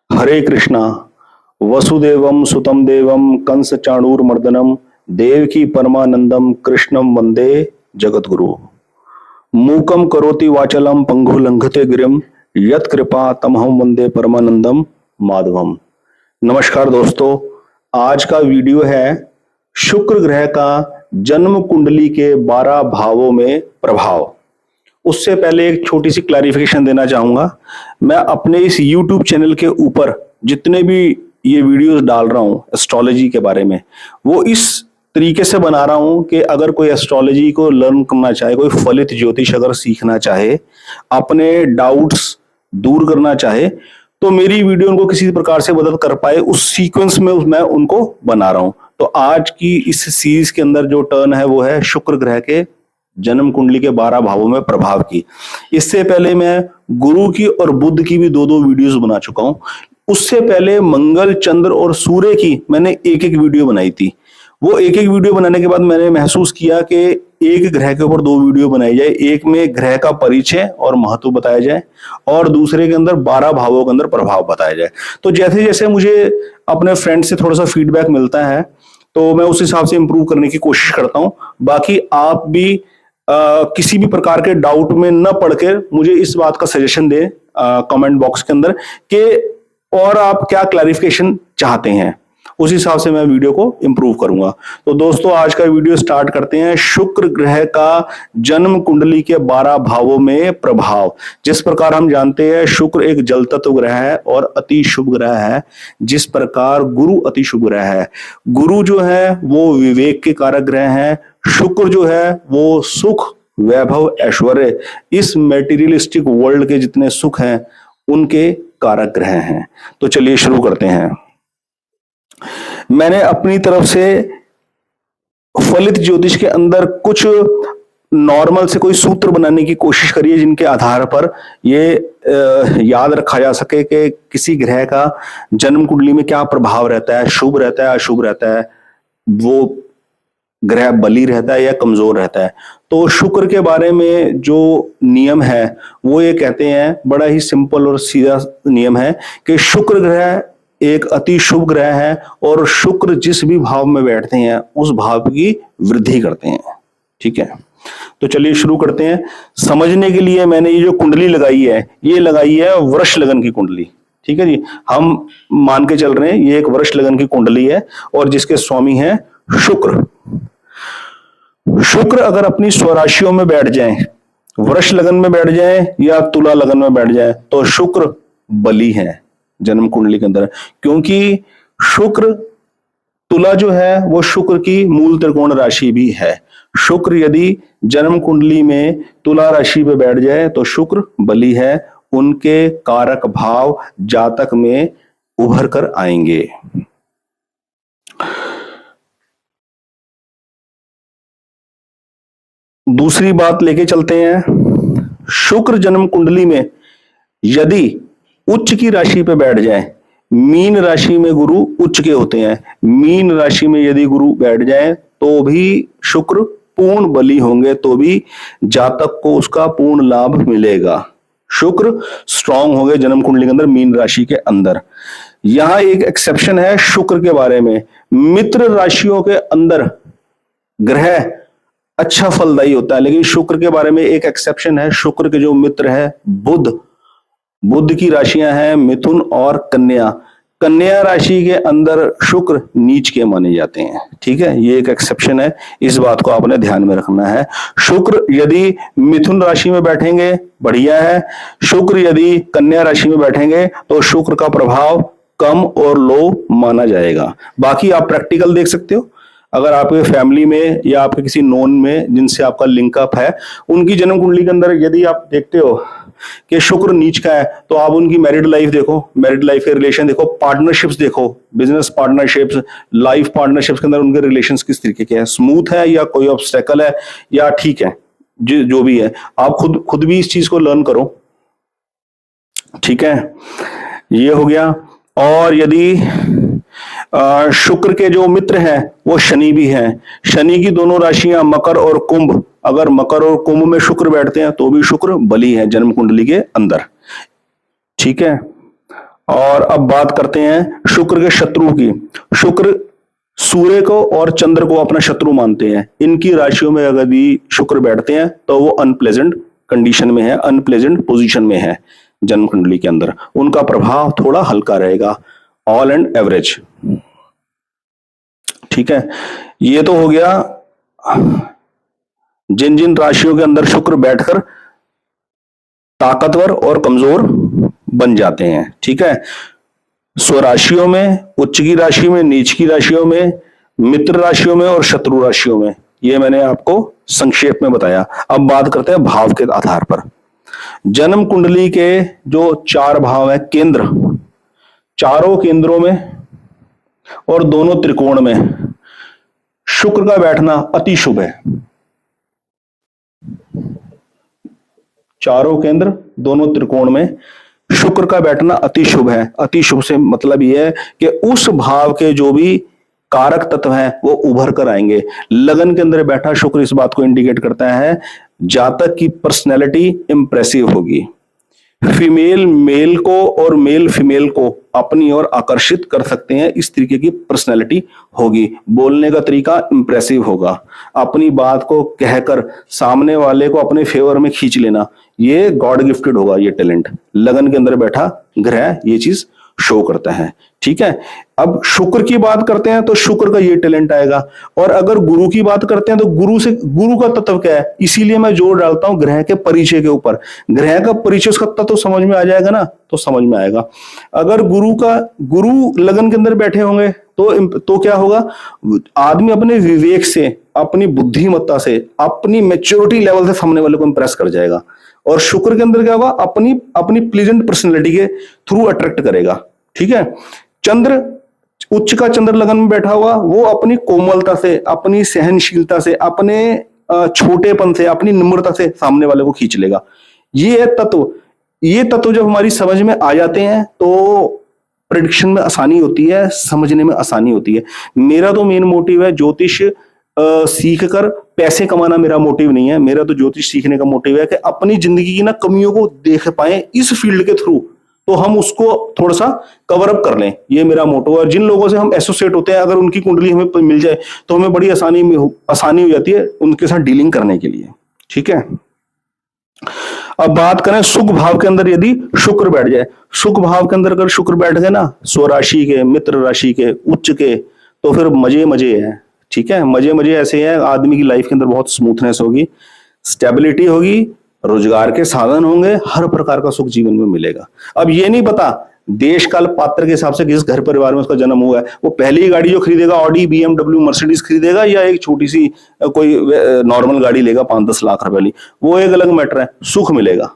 हरे कृष्णा। वसुदेवम सुतम देवम कंस चाणूरमर्दनम देवकी परमानंदम कृष्णम वंदे जगद्गुरु। मूकम करोति वाचलम पंगु लंघते गिरिम यत कृपा तमहम वंदे परमानंदम माधवम। नमस्कार दोस्तों, आज का वीडियो है शुक्र ग्रह का जन्म कुंडली के 12 भावों में प्रभाव। उससे पहले एक छोटी सी क्लैरिफिकेशन देना चाहूंगा। मैं अपने इस YouTube चैनल के ऊपर जितने भी ये वीडियोस डाल रहा हूं एस्ट्रोलॉजी के बारे में, वो इस तरीके से बना रहा हूं कि अगर कोई एस्ट्रोलॉजी को लर्न करना चाहे, कोई फलित ज्योतिष अगर सीखना चाहे, अपने डाउट्स दूर करना चाहे, तो मेरी वीडियो उनको किसी प्रकार से मदद कर पाए, उस सीक्वेंस में मैं उनको बना रहा हूं। तो आज की इस सीरीज के अंदर जो टर्न है वो है शुक्र ग्रह के जन्म कुंडली के 12 भावों में प्रभाव की। इससे पहले मैं गुरु की और बुध की भी दो वीडियोस बना चुका हूं। उससे पहले मंगल, चंद्र और सूर्य की मैंने एक एक वीडियो बनाई थी। वो एक एक वीडियो बनाने के बाद मैंने महसूस किया कि एक ग्रह के ऊपर 2 वीडियो बनाई जाए। एक में ग्रह का परिचय और महत्व बताया जाए और दूसरे के अंदर 12 भावों के अंदर प्रभाव बताया जाए। तो जैसे जैसे मुझे अपने फ्रेंड से थोड़ा सा फीडबैक मिलता है तो मैं उस हिसाब से इंप्रूव करने की कोशिश करता हूं। बाकी आप भी किसी भी प्रकार के डाउट में न पड़कर मुझे इस बात का सजेशन दें कमेंट बॉक्स के अंदर कि और आप क्या क्लैरिफिकेशन चाहते हैं, उस हिसाब से मैं वीडियो को इंप्रूव करूंगा। तो दोस्तों, आज का वीडियो स्टार्ट करते हैं। शुक्र ग्रह का जन्म कुंडली के 12 भावों में प्रभाव। जिस प्रकार हम जानते हैं शुक्र एक जल तत्व ग्रह है और अति शुभ ग्रह है, जिस प्रकार गुरु अति शुभ ग्रह है। गुरु जो है वो विवेक के कारक ग्रह है। शुक्र जो है वो सुख, वैभव, ऐश्वर्य, इस मेटीरियलिस्टिक वर्ल्ड के जितने सुख हैं उनके कारक ग्रह हैं। तो चलिए शुरू करते हैं। मैंने अपनी तरफ से फलित ज्योतिष के अंदर कुछ नॉर्मल से कोई सूत्र बनाने की कोशिश करी है जिनके आधार पर ये याद रखा जा सके कि किसी ग्रह का जन्म कुंडली में क्या प्रभाव रहता है, शुभ रहता है, अशुभ रहता है, वो ग्रह बली रहता है या कमजोर रहता है। तो शुक्र के बारे में जो नियम है वो ये कहते हैं, बड़ा ही सिंपल और सीधा नियम है कि शुक्र ग्रह एक अति शुभ ग्रह है और शुक्र जिस भी भाव में बैठते हैं उस भाव की वृद्धि करते हैं। ठीक है, तो चलिए शुरू करते हैं। समझने के लिए मैंने ये जो कुंडली लगाई है, ये लगाई है वृष लगन की कुंडली। ठीक है जी, हम मान के चल रहे हैं ये एक वृष लगन की कुंडली है और जिसके स्वामी है शुक्र। शुक्र अगर अपनी स्वराशियों में बैठ जाए, वृष लगन में बैठ जाए या तुला लगन में बैठ जाए, तो शुक्र बली है जन्म कुंडली के अंदर। क्योंकि शुक्र, तुला जो है वो शुक्र की मूल त्रिकोण राशि भी है। शुक्र यदि जन्म कुंडली में तुला राशि पे बैठ जाए तो शुक्र बली है। उनके कारक भाव जातक में उभर कर आएंगे। दूसरी बात लेके चलते हैं। शुक्र जन्म कुंडली में यदि उच्च की राशि पे बैठ जाए, मीन राशि में गुरु उच्च के होते हैं, मीन राशि में यदि गुरु बैठ जाए तो भी शुक्र पूर्ण बली होंगे, तो भी जातक को उसका पूर्ण लाभ मिलेगा। शुक्र स्ट्रांग हो गए जन्म कुंडली के अंदर मीन राशि के अंदर। यहां एक एक्सेप्शन है शुक्र के बारे में। मित्र राशियों के अंदर ग्रह अच्छा फलदायी होता है, लेकिन शुक्र के बारे में एक एक्सेप्शन है। शुक्र के जो मित्र है बुध, बुध की राशियां हैं मिथुन और कन्या। कन्या राशि के अंदर शुक्र नीच के माने जाते हैं। ठीक है, ये एक एक्सेप्शन है, इस बात को आपने ध्यान में रखना है। शुक्र यदि मिथुन राशि में बैठेंगे बढ़िया है, शुक्र यदि कन्या राशि में बैठेंगे तो शुक्र का प्रभाव कम और लो माना जाएगा। बाकी आप प्रैक्टिकल देख सकते हो, अगर आपके फैमिली में या आपके किसी नोन में जिनसे आपका लिंकअप है, उनकी जन्म कुंडली के अंदर यदि आप देखते हो कि शुक्र नीच का है तो आप उनकी मैरिड लाइफ देखो, मैरिड लाइफ के रिलेशन देखो, पार्टनरशिप्स देखो, बिजनेस पार्टनरशिप्स, लाइफ पार्टनरशिप्स के अंदर उनके रिलेशंस किस तरीके के हैं, स्मूथ है या कोई ऑब्स्टेकल है या ठीक है, जो भी है। आप खुद भी इस चीज को लर्न करो। ठीक है, ये हो गया। और यदि शुक्र के जो मित्र हैं वो शनि भी हैं। शनि की दोनों राशियां मकर और कुंभ, अगर मकर और कुंभ में शुक्र बैठते हैं तो भी शुक्र बली है जन्म कुंडली के अंदर। ठीक है, और अब बात करते हैं शुक्र के शत्रु की। शुक्र सूर्य को और चंद्र को अपना शत्रु मानते हैं। इनकी राशियों में अगर भी शुक्र बैठते हैं तो वो अनप्लेजेंट कंडीशन में है, अनप्लेजेंट पोजीशन में है जन्म कुंडली के अंदर। उनका प्रभाव थोड़ा हल्का रहेगा, ऑल एंड एवरेज। ठीक है, ये तो हो गया जिन जिन राशियों के अंदर शुक्र बैठकर ताकतवर और कमजोर बन जाते हैं। ठीक है, स्वराशियों में, उच्च की राशि में, नीच की राशियों में, मित्र राशियों में और शत्रु राशियों में, ये मैंने आपको संक्षेप में बताया। अब बात करते हैं भाव के आधार पर। जन्म कुंडली के जो 4 भाव है केंद्र, चारों केंद्रों में और दोनों त्रिकोण में शुक्र का बैठना अति शुभ है। चारों केंद्र, दोनों त्रिकोण में शुक्र का बैठना अति शुभ है। अति शुभ से मतलब यह है कि उस भाव के जो भी कारक तत्व हैं वो उभर कर आएंगे। लगन के अंदर बैठा शुक्र इस बात को इंडिकेट करता है जातक की पर्सनैलिटी इंप्रेसिव होगी। फीमेल मेल को और मेल फीमेल को अपनी ओर आकर्षित कर सकते हैं, इस तरीके की पर्सनैलिटी होगी। बोलने का तरीका इंप्रेसिव होगा। अपनी बात को कहकर सामने वाले को अपने फेवर में खींच लेना, ये गॉड गिफ्टेड होगा। ये टैलेंट लगन के अंदर बैठा ग्रह ये चीज शो करता है। ठीक है, अब शुक्र की बात करते हैं तो शुक्र का ये टैलेंट आएगा। और अगर गुरु की बात करते हैं तो गुरु का तत्व क्या है, इसीलिए मैं जोर डालता हूं ग्रह के परिचय के ऊपर। ग्रह का परिचय उसका तत्व तो समझ में आ जाएगा ना, तो समझ में आएगा। अगर गुरु लगन के अंदर बैठे होंगे तो क्या होगा, आदमी अपने विवेक से, अपनी बुद्धिमत्ता से, अपनी मैच्योरिटी लेवल से सामने वाले को इंप्रेस कर जाएगा। और शुक्र के अंदर क्या होगा, अपनी प्लीजेंट पर्सनैलिटी के थ्रू अट्रैक्ट करेगा। ठीक है, चंद्र, उच्च का चंद्र लगन में बैठा हुआ, वो अपनी कोमलता से, अपनी सहनशीलता से, अपने छोटेपन से, अपनी नम्रता से सामने वाले को खींच लेगा। ये तत्व जब हमारी समझ में आ जाते हैं तो प्रेडिक्शन में आसानी होती है, समझने में आसानी होती है। मेरा तो मेन मोटिव है ज्योतिष सीख कर पैसे कमाना, मेरा मोटिव नहीं है। मेरा तो ज्योतिष सीखने का मोटिव है कि अपनी जिंदगी की ना कमियों को देख पाए इस फील्ड के थ्रू, तो हम उसको थोड़ा सा कवर अप कर लें, ये मेरा मोटो है। और जिन लोगों से हम एसोसिएट होते हैं, अगर उनकी कुंडली हमें मिल जाए तो हमें बड़ी आसानी हो जाती है उनके साथ डीलिंग करने के लिए। ठीक है, अब बात करें सुख भाव के अंदर यदि शुक्र बैठ जाए। सुख भाव के अंदर अगर शुक्र बैठ गए ना, स्वराशि के, मित्र राशि के, उच्च के, तो फिर मजे है। ठीक है, मजे ऐसे हैं, आदमी की लाइफ के अंदर बहुत स्मूथनेस होगी, स्टेबिलिटी होगी, रोजगार के साधन होंगे, हर प्रकार का सुख जीवन में मिलेगा। अब ये नहीं पता देश काल पात्र के हिसाब से किस घर परिवार में उसका जन्म हुआ है, वो पहली गाड़ी जो खरीदेगा ऑडी, BMW, मर्सिडीज खरीदेगा या एक छोटी सी कोई नॉर्मल गाड़ी लेगा 5-10 लाख रुपए वाली, वो एक अलग मैटर है। सुख मिलेगा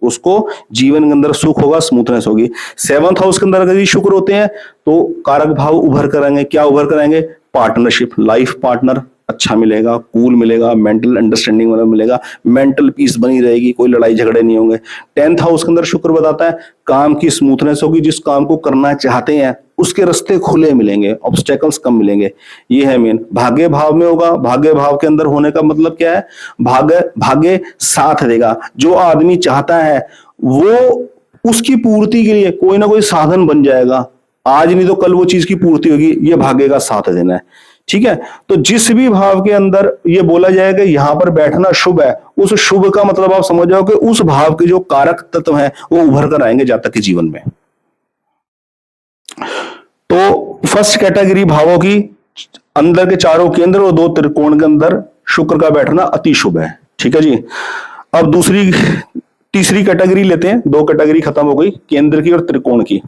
उसको, जीवन के अंदर सुख होगा, स्मूथनेस होगी। 7th हाउस के अंदर अगर शुक्र होते हैं तो कारक भाव उभर कर आएंगे। क्या उभर कर आएंगे, पार्टनरशिप, लाइफ पार्टनर अच्छा मिलेगा, कूल मिलेगा, मेंटल अंडरस्टैंडिंग वाला मिलेगा, मेंटल पीस बनी रहेगी, कोई लड़ाई झगड़े नहीं होंगे। 10th हाउस के अंदर शुक्र बताता है काम की स्मूथनेस होगी, जिस काम को करना चाहते हैं उसके रास्ते खुले मिलेंगे, ऑब्स्टेकल्स कम मिलेंगे। ये है मेन। भाग्य भाव में होगा, भाग्य भाव के अंदर होने का मतलब क्या है, भाग्य साथ देगा। जो आदमी चाहता है वो उसकी पूर्ति के लिए कोई ना कोई साधन बन जाएगा, आज नहीं तो कल वो चीज की पूर्ति होगी, ये भाग्य का साथ देना है। ठीक है, तो जिस भी भाव के अंदर ये बोला जाएगा यहां पर बैठना शुभ है, उस शुभ का मतलब आप समझ जाओ कि उस भाव के जो कारक तत्व हैं वो उभर कर आएंगे जातक के जीवन में। तो फर्स्ट कैटेगरी भावों की, अंदर के चारों केंद्र और 2 त्रिकोण के अंदर शुक्र का बैठना अति शुभ है। ठीक है जी। अब तीसरी कैटेगरी लेते हैं। 2 कैटेगरी खत्म हो गई, केंद्र की और त्रिकोण की।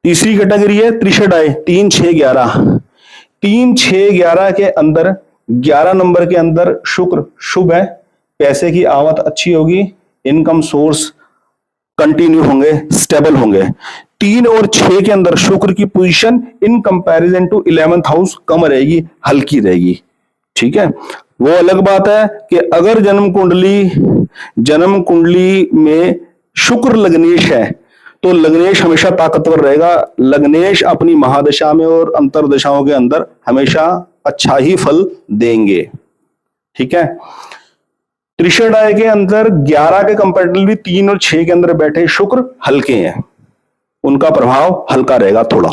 तीसरी कैटेगरी है त्रिषडाय, 3, 6, 11। 3, 6, 11 के अंदर 11 नंबर के अंदर शुक्र शुभ है, पैसे की आवक अच्छी होगी, इनकम सोर्स कंटिन्यू होंगे, स्टेबल होंगे। 3 और 6 के अंदर शुक्र की position in comparison to 11th house कम रहेगी, हल्की रहेगी। ठीक है, वो अलग बात है कि अगर जन्म कुंडली में शुक्र लग्नेश है तो लग्नेश हमेशा ताकतवर रहेगा। लग्नेश अपनी महादशा में और अंतरदशाओं के अंदर हमेशा अच्छा ही फल देंगे। ठीक है, त्रिषडाय के अंदर 11 के कंपैरेटिवली 3 और 6 के अंदर बैठे शुक्र हल्के हैं। उनका प्रभाव हल्का रहेगा थोड़ा।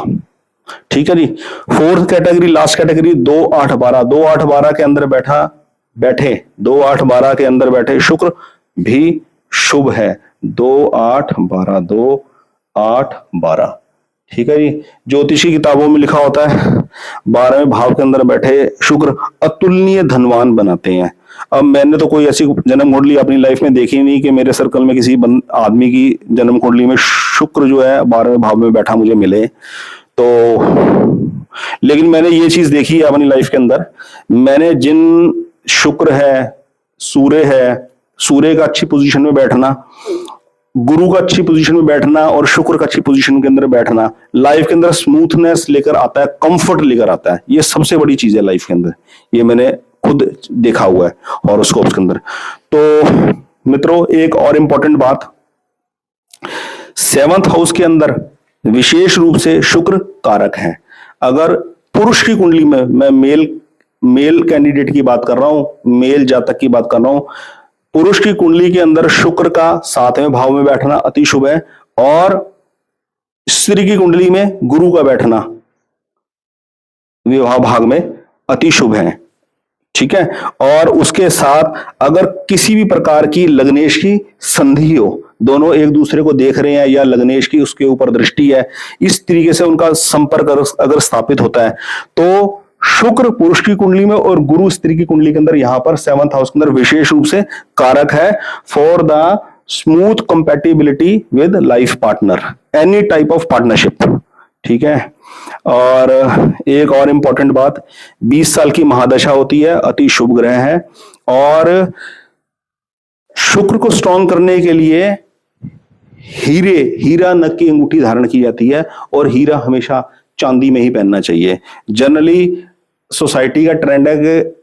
ठीक है जी। Fourth category, last category 2 8 12। 2 8 12 के अंदर बैठे 2 8 12 के अंदर बैठे शुक्र भी शुभ है। 2 8 12, 2 8 12। ठीक है जी। ज्योतिषी किताबों में लिखा होता है 12वें भाव के अंदर बैठे शुक्र अतुलनीय धनवान बनाते हैं। अब मैंने तो कोई ऐसी जन्म कुंडली अपनी लाइफ में देखी नहीं कि मेरे सर्कल में किसी आदमी की जन्म कुंडली में शुक्र जो है 12वें भाव में बैठा मुझे मिले। तो लेकिन मैंने ये चीज देखी है अपनी लाइफ के अंदर, मैंने जिन शुक्र है, सूर्य का अच्छी पोजीशन में बैठना, गुरु का अच्छी पोजीशन में बैठना और शुक्र का अच्छी पोजीशन के अंदर बैठना लाइफ के अंदर स्मूथनेस लेकर आता है, कंफर्ट लेकर आता है। ये सबसे बड़ी चीज है लाइफ के अंदर, ये मैंने खुद देखा हुआ है हॉरोस्कोप के अंदर। तो मित्रों, एक और इंपॉर्टेंट बात, 7th हाउस के अंदर विशेष रूप से शुक्र कारक है। अगर पुरुष की कुंडली में, मैं मेल कैंडिडेट की बात कर रहा हूं, मेल जातक की बात कर रहा हूं, पुरुष की कुंडली के अंदर शुक्र का 7वें भाव में बैठना अति शुभ है, और स्त्री की कुंडली में गुरु का बैठना विवाह भाग में अति शुभ है। ठीक है। और उसके साथ अगर किसी भी प्रकार की लग्नेश की संधि हो, दोनों एक दूसरे को देख रहे हैं या लग्नेश की उसके ऊपर दृष्टि है, इस तरीके से उनका संपर्क अगर स्थापित होता है, तो शुक्र पुरुष की कुंडली में और गुरु स्त्री की कुंडली के अंदर यहां पर 7th हाउस के अंदर विशेष रूप से कारक है for the smooth compatibility with life partner, any type of partnership. ठीक है। और एक और इंपॉर्टेंट बात, 20 साल की महादशा होती है, अति शुभ ग्रह है, और शुक्र को स्ट्रॉन्ग करने के लिए हीरा नग की अंगूठी धारण की जाती है, और हीरा हमेशा चांदी में ही पहनना चाहिए। जनरली सोसाइटी का ट्रेंड है कि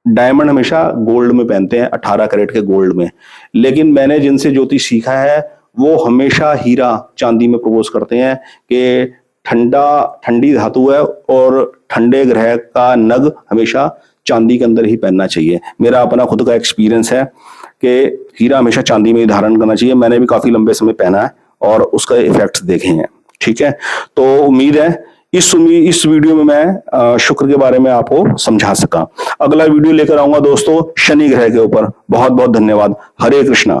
डायमंड हमेशा गोल्ड में पहनते हैं, 18 कैरेट के गोल्ड में, लेकिन मैंने जिनसे ज्योतिष सीखा है वो हमेशा हीरा चांदी में प्रपोज करते हैं कि ठंडी धातु है और ठंडे ग्रह का नग हमेशा चांदी के अंदर ही पहनना चाहिए। मेरा अपना खुद का एक्सपीरियंस है कि हीरा हमेशा चांदी में ही धारण करना चाहिए। मैंने भी काफी लंबे समय पहना है और उसका इफेक्ट्स देखे हैं। ठीक है। तो उम्मीद है इस वीडियो में मैं शुक्र के बारे में आपको समझा सका। अगला वीडियो लेकर आऊंगा दोस्तों शनि ग्रह के ऊपर। बहुत बहुत धन्यवाद। हरे कृष्णा।